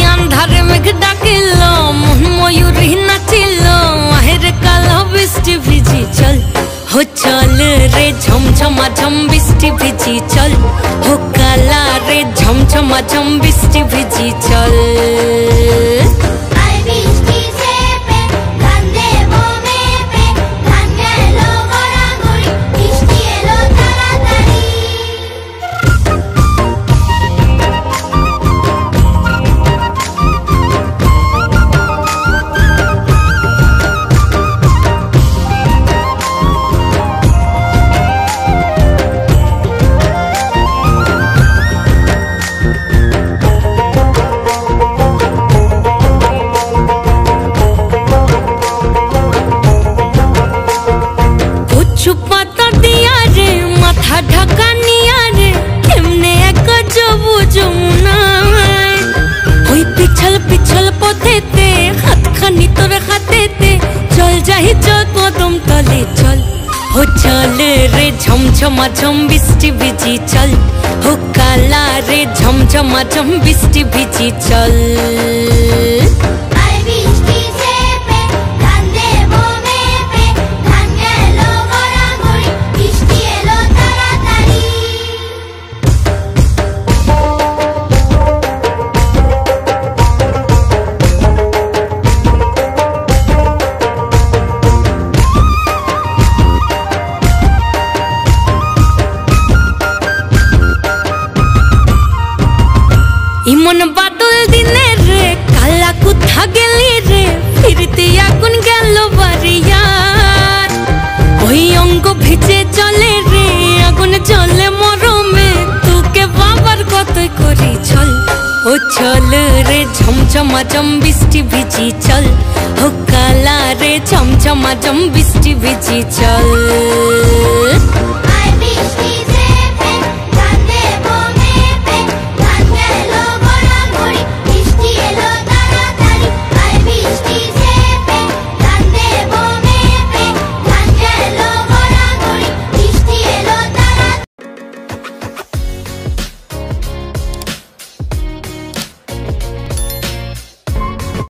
अंधारे मेघ डाकिल मन मयूरी नाचिल आहेर काला बृष्टि भिजी चल हो चल रे झमझमा झम बृष्टि भिजी चल हो काला रे झमझमा झम बृष्टि भिजी चल। पिछल पिछल पौधे हाथ खानी तोरे खाते चल जाही चल कदम तले चल हो चल रे झमझमा झम बृष्टि भिजी चल हो काला रे झमझमा झम बृष्टि भिजी चल। इमन बादल दिने रे काला कुत्ता गेली रे फिरते आগুন গেল বাড়িয়ার ওই অঙ্গ ভিজে চলে রে আগুন জ্বলে মরমে তোকে বাবার কতই করি চল ও চল রে ঝমঝমা ঝম বৃষ্টি ভিজি চল ও কালা রে ঝমঝমা ঝম বৃষ্টি ভিজি চল।